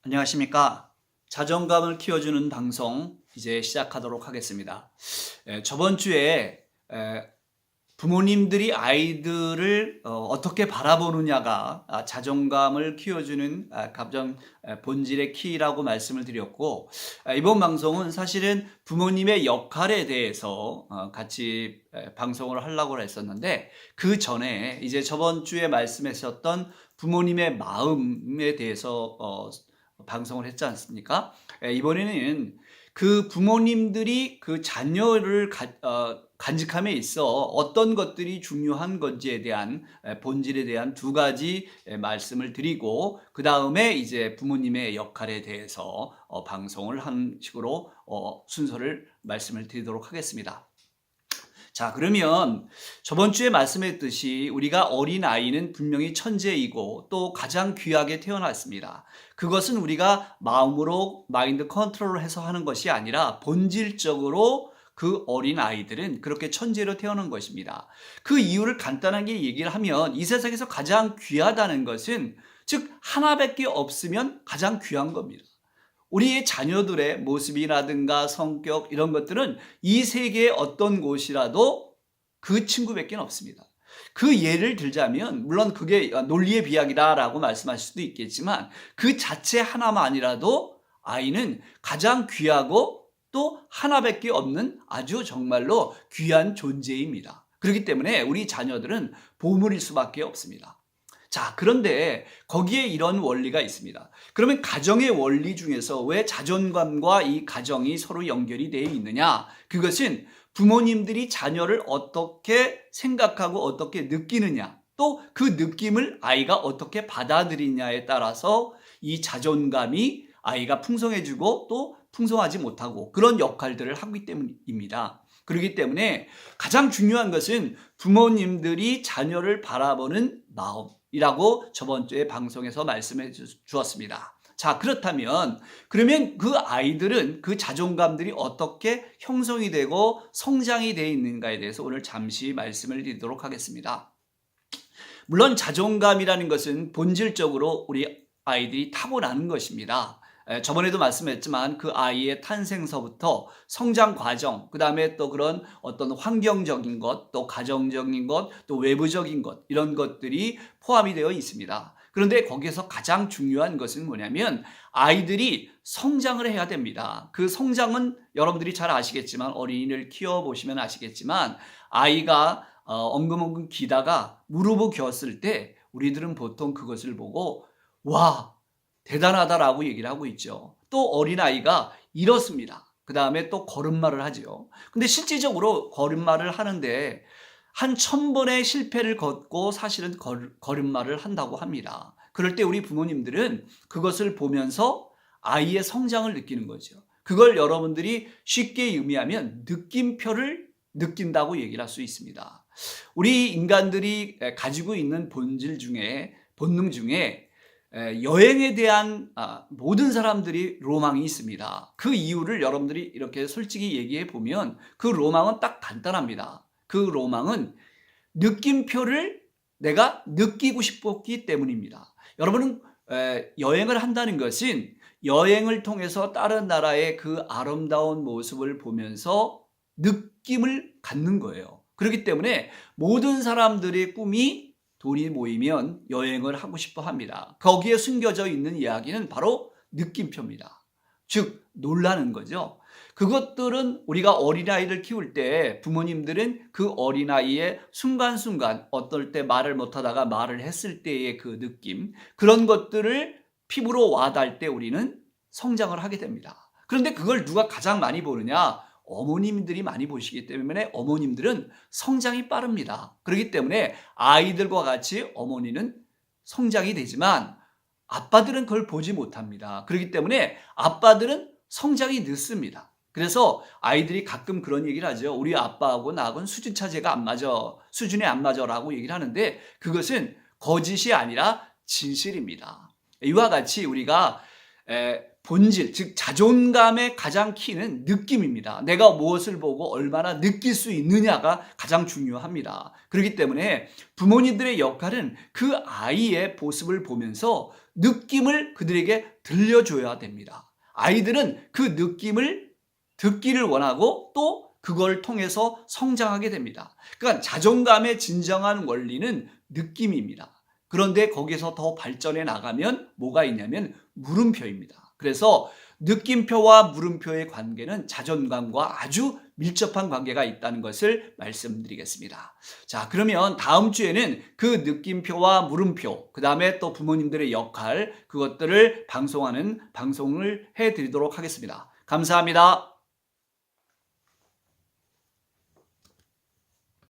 안녕하십니까. 자존감을 키워주는 방송 이제 시작하도록 하겠습니다. 저번 주에 부모님들이 아이들을 어떻게 바라보느냐가 자존감을 키워주는 가장 본질의 키라고 말씀을 드렸고, 이번 방송은 사실은 부모님의 역할에 대해서 같이 방송을 하려고 했었는데, 그 전에 이제 저번 주에 말씀하셨던 부모님의 마음에 대해서 방송을 했지 않습니까? 이번에는 그 부모님들이 그 자녀를 간직함에 있어 어떤 것들이 중요한 건지에 대한 본질에 대한 두 가지 말씀을 드리고, 그 다음에 이제 부모님의 역할에 대해서 방송을 한 식으로 순서를 말씀을 드리도록 하겠습니다. 자, 그러면 저번 주에 말씀했듯이 우리가 어린아이는 분명히 천재이고 또 가장 귀하게 태어났습니다. 그것은 우리가 마음으로 마인드 컨트롤을 해서 하는 것이 아니라 본질적으로 그 어린아이들은 그렇게 천재로 태어난 것입니다. 그 이유를 간단하게 얘기를 하면, 이 세상에서 가장 귀하다는 것은 즉 하나밖에 없으면 가장 귀한 겁니다. 우리의 자녀들의 모습이라든가 성격, 이런 것들은 이 세계의 어떤 곳이라도 그 친구밖에 없습니다. 그 예를 들자면, 물론 그게 논리의 비약이다라고 말씀하실 수도 있겠지만, 그 자체 하나만이라도 아이는 가장 귀하고 또 하나밖에 없는 아주 정말로 귀한 존재입니다. 그렇기 때문에 우리 자녀들은 보물일 수밖에 없습니다. 자, 그런데 거기에 이런 원리가 있습니다. 그러면 가정의 원리 중에서 왜 자존감과 이 가정이 서로 연결이 되어 있느냐? 그것은 부모님들이 자녀를 어떻게 생각하고 어떻게 느끼느냐, 또 그 느낌을 아이가 어떻게 받아들이냐에 따라서 이 자존감이 아이가 풍성해지고 또 풍성하지 못하고 그런 역할들을 하기 때문입니다. 그렇기 때문에 가장 중요한 것은 부모님들이 자녀를 바라보는 마음이라고 저번 주에 방송에서 말씀해 주었습니다. 자, 그렇다면 그러면 그 아이들은 그 자존감들이 어떻게 형성이 되고 성장이 되어 있는가에 대해서 오늘 잠시 말씀을 드리도록 하겠습니다. 물론 자존감이라는 것은 본질적으로 우리 아이들이 타고나는 것입니다. 저번에도 말씀했지만 그 아이의 탄생서부터 성장 과정, 그 다음에 또 그런 어떤 환경적인 것, 또 가정적인 것, 또 외부적인 것, 이런 것들이 포함이 되어 있습니다. 그런데 거기에서 가장 중요한 것은 뭐냐면 아이들이 성장을 해야 됩니다. 그 성장은 여러분들이 잘 아시겠지만, 어린이를 키워보시면 아시겠지만, 아이가 엉금엉금 기다가 무릎을 뀌었을 때 우리들은 보통 그것을 보고 와, 대단하다라고 얘기를 하고 있죠. 또 어린아이가 일었습니다. 그 다음에 또 걸음마를 하죠. 근데 실질적으로 걸음마를 하는데 한 1000번의 실패를 걷고 사실은 걸음마를 한다고 합니다. 그럴 때 우리 부모님들은 그것을 보면서 아이의 성장을 느끼는 거죠. 그걸 여러분들이 쉽게 의미하면 느낌표를 느낀다고 얘기를 할 수 있습니다. 우리 인간들이 가지고 있는 본질 중에, 본능 중에 여행에 대한 모든 사람들이 로망이 있습니다. 그 이유를 여러분들이 이렇게 솔직히 얘기해 보면 그 로망은 딱 간단합니다. 그 로망은 느낌표를 내가 느끼고 싶었기 때문입니다. 여러분은 여행을 한다는 것은 여행을 통해서 다른 나라의 그 아름다운 모습을 보면서 느낌을 갖는 거예요. 그렇기 때문에 모든 사람들의 꿈이 돈이 모이면 여행을 하고 싶어 합니다. 거기에 숨겨져 있는 이야기는 바로 느낌표입니다. 즉, 놀라는 거죠. 그것들은 우리가 어린아이를 키울 때 부모님들은 그 어린아이의 순간순간, 어떨 때 말을 못하다가 말을 했을 때의 그 느낌, 그런 것들을 피부로 와닿을 때 우리는 성장을 하게 됩니다. 그런데 그걸 누가 가장 많이 보느냐? 어머님들이 많이 보시기 때문에 어머님들은 성장이 빠릅니다. 그렇기 때문에 아이들과 같이 어머니는 성장이 되지만 아빠들은 그걸 보지 못합니다. 그렇기 때문에 아빠들은 성장이 늦습니다. 그래서 아이들이 가끔 그런 얘기를 하죠. 우리 아빠하고 나하고는 수준 차제가 안 맞아, 수준이 안 맞아라고 얘기를 하는데, 그것은 거짓이 아니라 진실입니다. 이와 같이 우리가 본질, 즉 자존감의 가장 키는 느낌입니다. 내가 무엇을 보고 얼마나 느낄 수 있느냐가 가장 중요합니다. 그렇기 때문에 부모님들의 역할은 그 아이의 모습을 보면서 느낌을 그들에게 들려줘야 됩니다. 아이들은 그 느낌을 듣기를 원하고 또 그걸 통해서 성장하게 됩니다. 그러니까 자존감의 진정한 원리는 느낌입니다. 그런데 거기서 더 발전해 나가면 뭐가 있냐면 물음표입니다. 그래서 느낌표와 물음표의 관계는 자존감과 아주 밀접한 관계가 있다는 것을 말씀드리겠습니다. 자, 그러면 다음 주에는 그 느낌표와 물음표, 그 다음에 또 부모님들의 역할, 그것들을 방송을 해드리도록 하겠습니다. 감사합니다.